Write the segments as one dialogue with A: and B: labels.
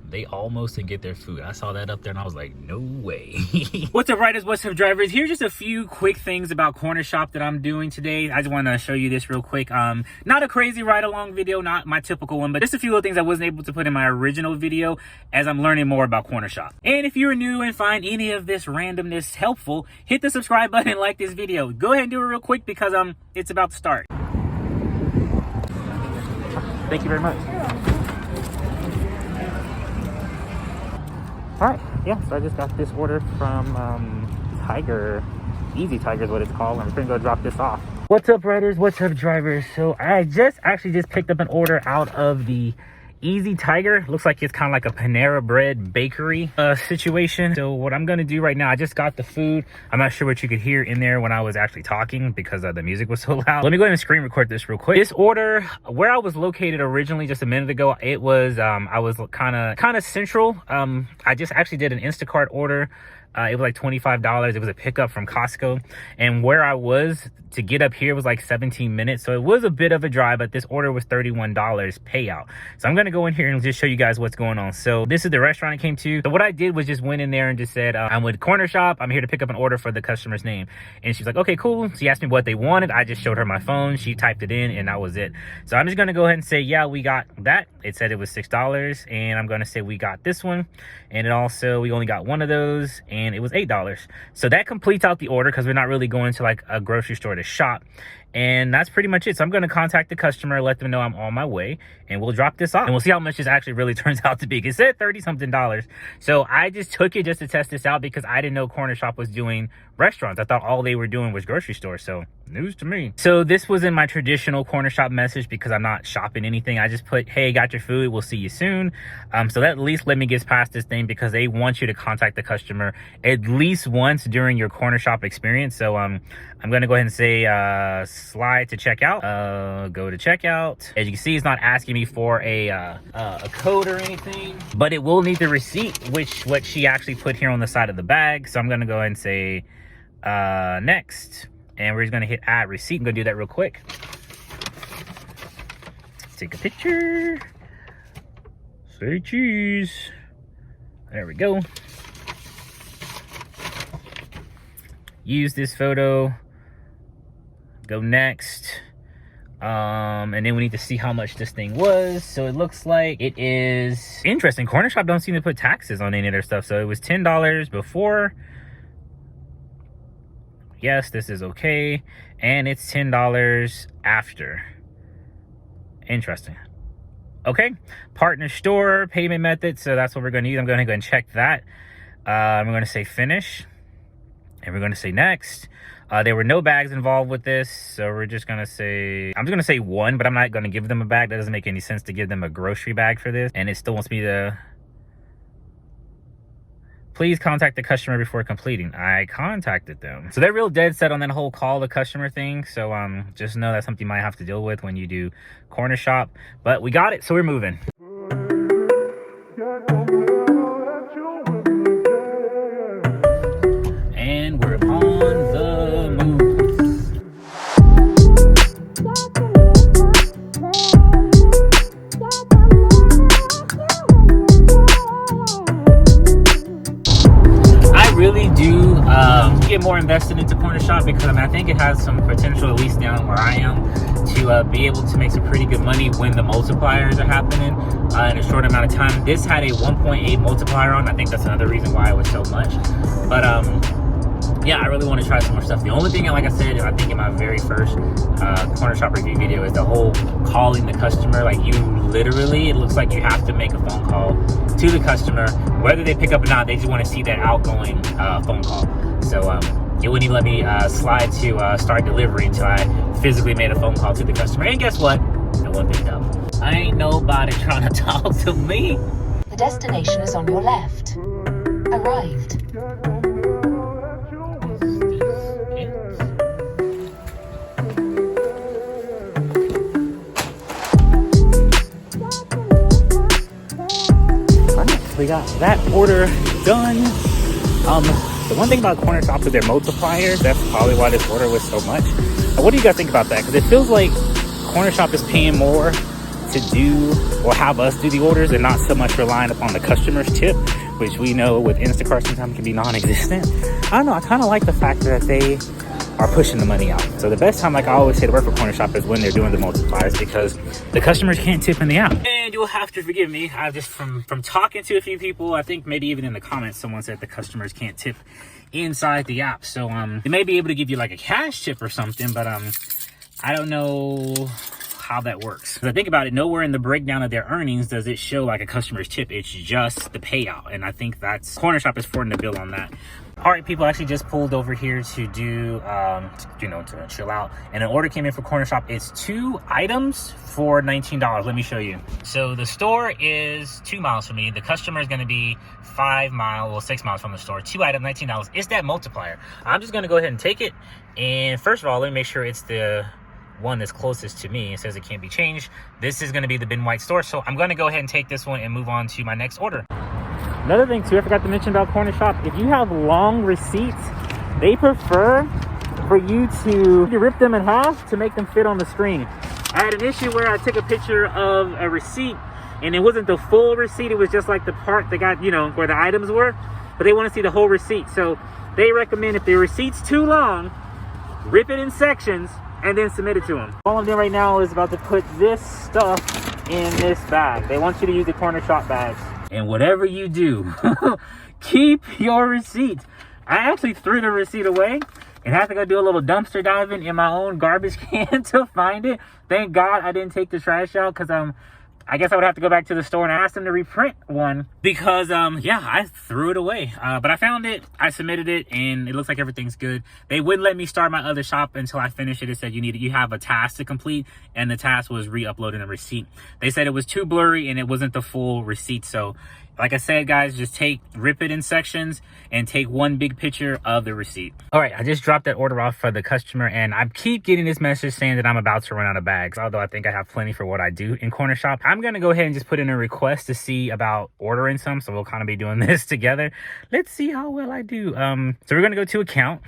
A: They almost didn't get their food. I saw that up there and I was like, no way.
B: What's up, riders? What's up, drivers? Here's just a few quick things about Cornershop that I'm doing today. I just want to show you this real quick. Not a crazy ride-along video, not my typical one, but just a few little things I wasn't able to put in my original video as I'm learning more about Cornershop. And if you're new and find any of this randomness helpful, hit the subscribe button and like this video. Go ahead and do it real quick because it's about to start. Thank you very much. All right, yeah, so I just got this order from Tiger. Easy Tiger is what it's called. I'm gonna go drop this off. What's up, riders? What's up, drivers? So I actually just picked up an order out of the Easy Tiger. Looks like it's kind of like a Panera Bread bakery situation. So what I'm gonna do right now, I just got the food. I'm not sure what you could hear in there when I was actually talking because the music was so loud. Let me go ahead and screen record this real quick. This order, where I was located originally just a minute ago, it was I was kind of central. I just actually did an Instacart order. It was like $25. It was a pickup from Costco, and where I was to get up here was like 17 minutes, so it was a bit of a drive, but this order was $31 payout. So I'm gonna go in here and just show you guys what's going on. So this is the restaurant I came to. So what I did was just went in there and just said, I'm with Cornershop, I'm here to pick up an order for the customer's name. And she's like, okay, cool. She asked me what they wanted. I just showed her my phone, she typed it in, and that was it. So I'm just gonna go ahead and say, yeah, we got that. It said it was $6, and I'm gonna say we got this one, and it also, we only got one of those, and it was $8. So that completes out the order because we're not really going to like a grocery store to shop. And that's pretty much it. So I'm going to contact the customer, let them know I'm on my way, and we'll drop this off. And we'll see how much this actually really turns out to be. It said $30-something. So I just took it just to test this out because I didn't know Cornershop was doing restaurants. I thought all they were doing was grocery stores. So news to me. So this was in my traditional Cornershop message because I'm not shopping anything. I just put, hey, got your food. We'll see you soon. So that at least let me get past this thing because they want you to contact the customer at least once during your Cornershop experience. So I'm going to go ahead and say slide to checkout. Go to checkout. As you can see, it's not asking me for a code or anything, but it will need the receipt, which what she actually put here on the side of the bag. So I'm going to go ahead and say next, and we're just going to hit add receipt. I'm going to do that real quick. Take a picture. Say cheese. There we go. Use this photo. Go next. And then we need to see how much this thing was. So it looks like it is interesting. Cornershop don't seem to put taxes on any of their stuff. So it was $10 before. Yes, this is okay. And it's $10 after. Interesting. Okay. Partner store, payment method. So that's what we're going to use. I'm going to go and check that. I'm going to say finish. And we're going to say next. There were no bags involved with this, so we're just going to say, I'm just going to say one, but I'm not going to give them a bag. That doesn't make any sense to give them a grocery bag for this. And it still wants me to, please contact the customer before completing. I contacted them. So they're real dead set on that whole call the customer thing. So just know that's something you might have to deal with when you do Cornershop. But we got it, so we're moving. And we're on the move. I really do get more invested into Cornershop because I think it has some potential, at least down where I am, to be able to make some pretty good money when the multipliers are happening in a short amount of time. This had a 1.8 multiplier on. I think that's another reason why it was so much. But yeah, I really want to try some more stuff. The only thing, like I said, I think in my very first Cornershop review video is the whole calling the customer. Like you literally, it looks like you have to make a phone call to the customer. Whether they pick up or not, they just want to see that outgoing phone call. So it wouldn't even let me slide to start delivery until I physically made a phone call to the customer. And guess what? No one picked up. I ain't nobody trying to talk to me.
C: The destination is on your left. Arrived.
B: We got that order done. The one thing about Cornershop is their multipliers. That's probably why this order was so much. What do you guys think about that? Because it feels like Cornershop is paying more to do or have us do the orders and not so much relying upon the customer's tip, which we know with Instacart sometimes can be non-existent. I don't know, I kind of like the fact that they are pushing the money out. So the best time, like I always say, to work for Cornershop is when they're doing the multipliers, because the customers can't tip in the app. And you'll have to forgive me, I just from talking to a few people, I think maybe even in the comments someone said the customers can't tip inside the app. So they may be able to give you like a cash tip or something, but I don't know how that works. Because I think about it, nowhere in the breakdown of their earnings does it show like a customer's tip. It's just the payout, and I think that's Cornershop is footing the bill on that. All right, people, actually just pulled over here to do to chill out, and an order came in for Cornershop. It's 2 items for $19. Let me show you. So the store is 2 miles from me. The customer is going to be 6 miles from the store. 2 items, $19. It's that multiplier. I'm just going to go ahead and take it, and first of all, let me make sure it's the one that's closest to me. It says it can't be changed. This is going to be the Ben White store, so I'm going to go ahead and take this one and move on to my next order. Another thing too, I forgot to mention about Cornershop, if you have long receipts, they prefer for you to rip them in half to make them fit on the screen. I had an issue where I took a picture of a receipt and it wasn't the full receipt, it was just like the part that got, where the items were, but they want to see the whole receipt. So they recommend if the receipt's too long, rip it in sections and then submit it to them. All I'm doing right now is about to put this stuff in this bag. They want you to use the Cornershop bags. And whatever you do, keep your receipt. I actually threw the receipt away and had to go do a little dumpster diving in my own garbage can to find it. Thank God I didn't take the trash out, because I guess I would have to go back to the store and ask them to reprint one, because yeah, I threw it away. But I found it, I submitted it, and it looks like everything's good. They wouldn't let me start my other shop until I finished it. It said you have a task to complete, and the task was re-uploading a receipt. They said it was too blurry and it wasn't the full receipt. So like I said, guys, just rip it in sections and take one big picture of the receipt. All right, I just dropped that order off for the customer, and I keep getting this message saying that I'm about to run out of bags, although I think I have plenty for what I do in Cornershop. I'm gonna go ahead and just put in a request to see about ordering some, so we'll kind of be doing this together. Let's see how well I do. So we're gonna go to account.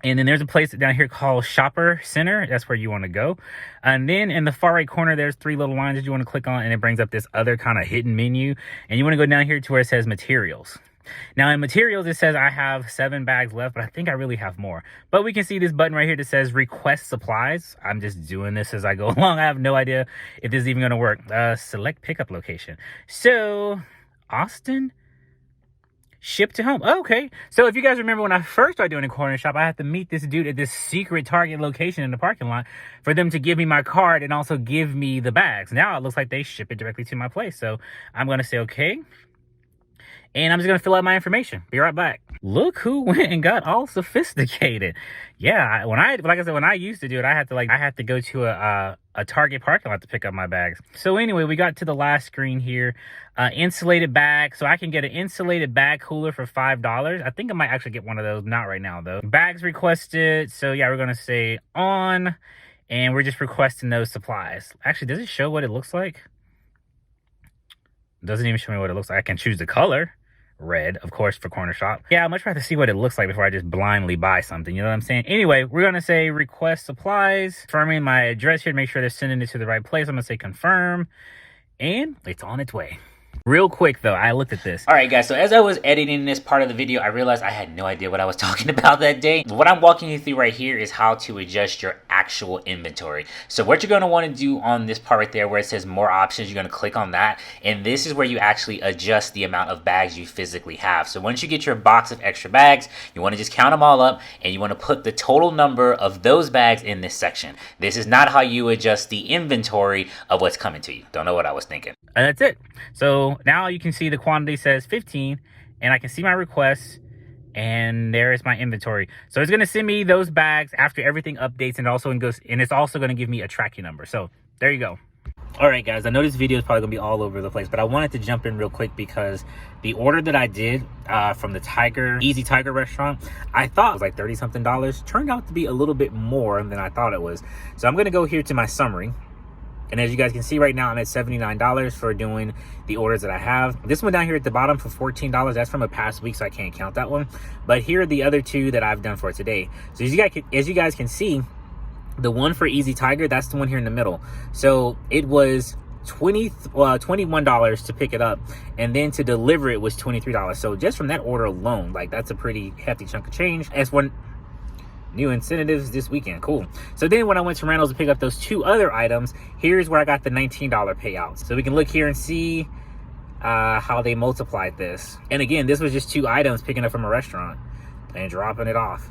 B: And then there's a place down here called Shopper Center. That's where you want to go. And then in the far right corner, there's 3 little lines that you want to click on, and it brings up this other kind of hidden menu. And you want to go down here to where it says materials. Now in materials, it says I have 7 bags left, but I think I really have more. But we can see this button right here that says request supplies. I'm just doing this as I go along. I have no idea if this is even going to work. Select pickup location. So Austin, ship to home. Okay, so if you guys remember when I first started doing a Cornershop, I had to meet this dude at this secret Target location in the parking lot for them to give me my card and also give me the bags. Now it looks like they ship it directly to my place, so I'm gonna say okay, and I'm just gonna fill out my information. Be right back. Look who went and got all sophisticated. Yeah, when I used to do it, I had to go to a Target parking lot to pick up my bags. So anyway, we got to the last screen here. Insulated bag. So I can get an insulated bag cooler for $5. I think I might actually get one of those. Not right now though. Bags requested. So yeah, we're gonna say on, and we're just requesting those supplies. Actually, does it show what it looks like? It doesn't even show me what it looks like. I can choose the color. Red, of course, for Cornershop. Yeah, I'd much rather see what it looks like before I just blindly buy something, you know what I'm saying? Anyway, we're gonna say request supplies, confirming my address here to make sure they're sending it to the right place. I'm gonna say confirm, and it's on its way. Real quick though, I looked at this. All right guys, so as I was editing this part of the video, I realized I had no idea what I was talking about that day. What I'm walking you through right here is how to adjust your actual inventory. So what you're going to want to do on this part right there where it says more options, you're going to click on that, and this is where you actually adjust the amount of bags you physically have. So once you get your box of extra bags, you want to just count them all up, and you want to put the total number of those bags in this section. This is not how you adjust the inventory of what's coming to you. Don't know what I was thinking. And that's it. So now you can see the quantity says 15, and I can see my requests, and there is my inventory. So it's going to send me those bags after everything updates, and it's also going to give me a tracking number. So there you go. All right guys, I know this video is probably gonna be all over the place, but I wanted to jump in real quick because the order that I did from the Easy Tiger restaurant, I thought it was like $30 something. Turned out to be a little bit more than I thought it was. So I'm gonna go here to my summary. And as you guys can see right now, I'm at $79 for doing the orders that I have. This one down here at the bottom for $14, that's from a past week, so I can't count that one. But here are the other 2 that I've done for today. So as you guys can see, the one for Easy Tiger, that's the one here in the middle. So it was $21 to pick it up, and then to deliver it was $23. So just from that order alone, like, that's a pretty hefty chunk of change. As for new incentives this weekend, cool. So then when I went to Randall's to pick up those 2 other items, here's where I got the $19 payout. So we can look here and see how they multiplied this. And again, this was just 2 items picking up from a restaurant and dropping it off.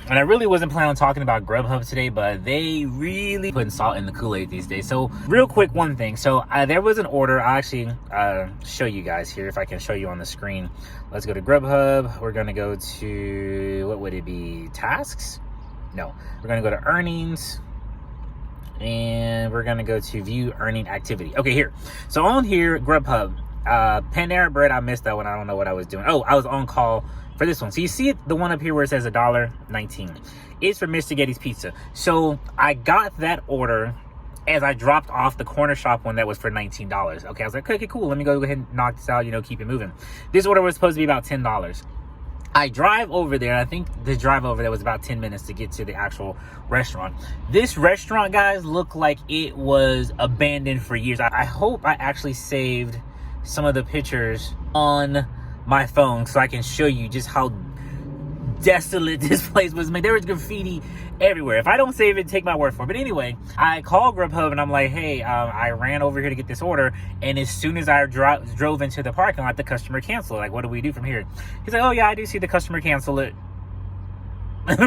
B: And I really wasn't planning on talking about Grubhub today, but they really putting salt in the Kool-Aid these days. So real quick, one thing. So there was an order. I'll actually show you guys here, if I can show you on the screen. Let's go to Grubhub. We're gonna go to, what would it be, tasks? No, we're gonna go to earnings, and we're gonna go to view earning activity. Okay, here. So on here, Grubhub, Panera Bread, I missed that one. I don't know what I was doing. Oh, I was on call for this one. So you see it, the one up here where it says $1.19. It's for Mr. Getty's Pizza. So I got that order as I dropped off the Cornershop one that was for $19. Okay, I was like, okay, cool. Let me go ahead and knock this out, you know, keep it moving. This order was supposed to be about $10. I drive over there. I think the drive over there was about 10 minutes to get to the actual restaurant. This restaurant, guys, looked like it was abandoned for years. I hope I actually saved some of the pictures on my phone so I can show you just how desolate this place was. I mean, there was graffiti everywhere. If I don't save it, take my word for it. But anyway, I called Grubhub and I'm like, hey, I ran over here to get this order, and as soon as I drove into the parking lot, the customer canceled. Like, what do we do from here? He's like, oh yeah, I do see the customer cancel it.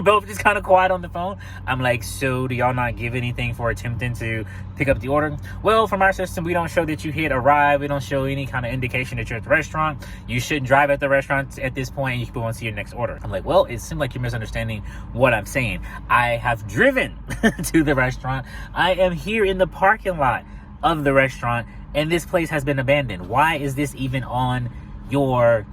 B: Both just kind of quiet on the phone. I'm like, so do y'all not give anything for attempting to pick up the order? Well, from our system, we don't show that you hit arrive. We don't show any kind of indication that you're at the restaurant. You shouldn't drive at the restaurant at this point. You can move on to your next order. I'm like, well, it seems like you're misunderstanding what I'm saying. I have driven to the restaurant. I am here in the parking lot of the restaurant, and this place has been abandoned. Why is this even on your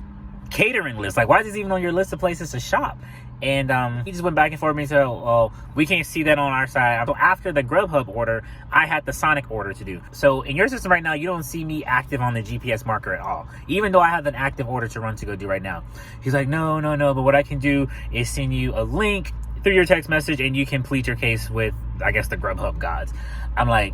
B: catering list? Like, why is this even on your list of places to shop? And he just went back and forth with me and said, oh, we can't see that on our side. So after the Grubhub order, I had the Sonic order to do. So in your system right now, you don't see me active on the GPS marker at all, even though I have an active order to run to go do right now. He's like, no. But what I can do is send you a link through your text message, and you can plead your case with, I guess, the Grubhub gods. I'm like,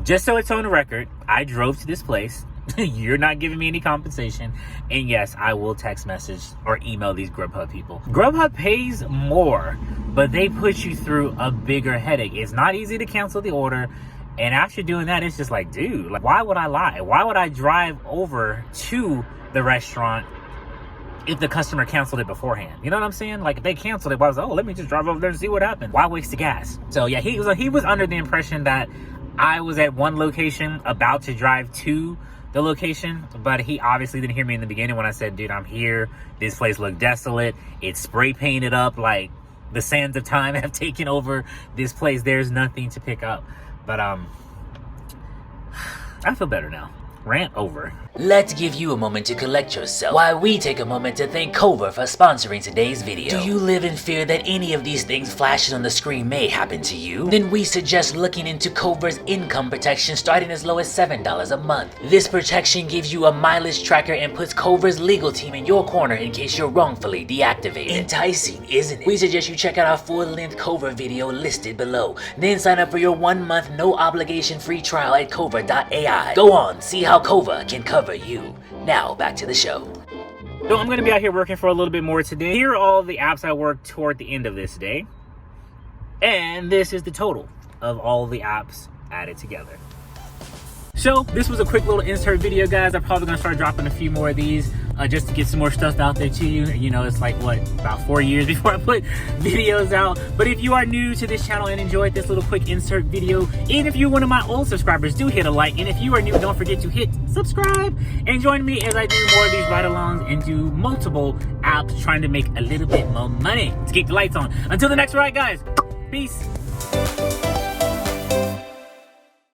B: just so it's on the record, I drove to this place. You're not giving me any compensation, and yes, I will text message or email these Grubhub people. Grubhub pays more, but they put you through a bigger headache. It's not easy to cancel the order, and after doing that, it's just like, dude, like, why would I lie? Why would I drive over to the restaurant if the customer canceled it beforehand? You know what I'm saying? Like, if they canceled it, I was like, oh, let me just drive over there and see what happens. Why waste the gas? So yeah, he was under the impression that I was at one location about to drive to the location, but he obviously didn't hear me in the beginning when I said, dude, I'm here. This place looked desolate. It's spray painted up, like the sands of time have taken over this place. There's nothing to pick up. But I feel better now. Rant over.
D: Let's give you a moment to collect yourself while we take a moment to thank Cover for sponsoring today's video. Do you live in fear that any of these things flashing on the screen may happen to you? Then we suggest looking into Cover's income protection starting as low as $7 a month. This protection gives you a mileage tracker and puts Cover's legal team in your corner in case you're wrongfully deactivated. Enticing, isn't it? We suggest you check out our full-length Cover video listed below. Then sign up for your 1-month no obligation free trial at cover.ai. Go on, see how Cover can cover you. Now back to the show.
B: So I'm going to be out here working for a little bit more today. Here are all the apps I worked toward the end of this day. And this is the total of all the apps added together. So this was a quick little insert video, guys. I'm probably going to start dropping a few more of these just to get some more stuff out there to you. You know, it's like, what, about 4 years before I put videos out. But if you are new to this channel and enjoyed this little quick insert video, and if you're one of my old subscribers, do hit a like. And if you are new, don't forget to hit subscribe and join me as I do more of these ride-alongs and do multiple apps trying to make a little bit more money to keep the lights on. Until the next ride, guys, peace.